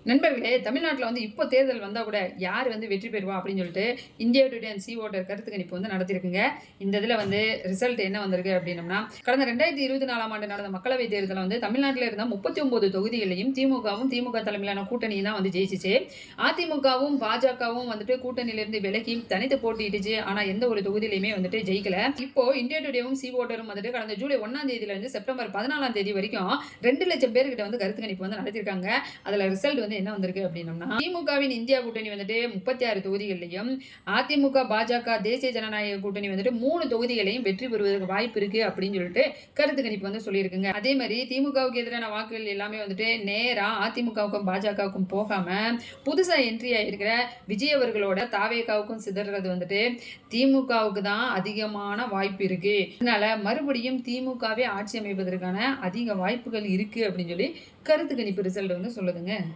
நண்பர்களே, தமிழ்நாட்டுல வந்து இப்போ தேர்தல் வந்தா கூட, யார் வந்து வெற்றி பெறுவா அப்படின்னு சொல்லிட்டு, India today and C voter கருத்து கணிப்பு வந்து நடத்தியிருக்குங்க. இந்த இதுல வந்து ரிசல்ட் என்ன வந்திருக்கு அப்படின்னம்னா, கடந்த 2024ஆம் ஆண்டு நடந்த மக்களவைத் தேர்தல்ல வந்து தமிழ்நாட்டுல இருந்த 39 தொகுதிகளையும் திமுகவும், திமுக தலைமையிலான கூட்டணியும் தான் வந்து ஜெயிச்சுச்சு. அதிமுகவும், பாஜகவும் வந்துட்டு கூட்டணியிலிருந்து விலகி தனித்து போட்டியிட்டுச்சு. ஆனா எந்த ஒரு தொகுதியிலயுமே வந்துட்டு ஜெயிக்கல. இப்போ இந்தியா டுடேவும், சி வோட்டரும் வந்துட்டு கடந்த ஜூலை 1ஆம் தேதியில இருந்து செப்டம்பர் 14ஆம் தேதி வரைக்கும் 2,00,000 பேர்கிட்ட வந்து கருத்து கணிப்பு வந்து நடத்தியிருக்காங்க. அதுல ரிசல்ட் வந்து என்ன வந்திருக்கு அப்படின்னம்னா, திமுகவின் இந்தியா கூட்டணி வந்துட்டு 36 தொகுதிகள்லயும், அதிமுக, பாஜக, தேசிய ஜனநாயக கூட்டணி வந்துட்டு 3 தொகுதிகளையும் வெற்றி பெறுவதற்கு வாய்ப்பு இருக்கு அப்படின்னு சொல்லிட்டு கருத்து கணிப்பு வந்து சொல்லியிருக்குங்க. அதே மாதிரி திமுகவுக்கு எதிரான வாக்குகள் எல்லாமே வந்துட்டு நேரா அதிமுகவுக்கும், பாஜகவுக்கும் போகாம புதுசா என்ட்ரி ஆயிருக்கிற விஜய் அவர்களோட தாவேகாவுக்கும் சிதறது வந்துட்டு திமுகவுக்கு தான் அதிகமான வாய்ப்பு இருக்கு. அதனால மறுபடியும் திமுகவே ஆட்சி அமைப்பதற்கான அதிக வாய்ப்புகள் இருக்கு அப்படின்னு சொல்லி கருத்து கணிப்பு ரிசல்ட் வந்து சொல்லுதுங்க.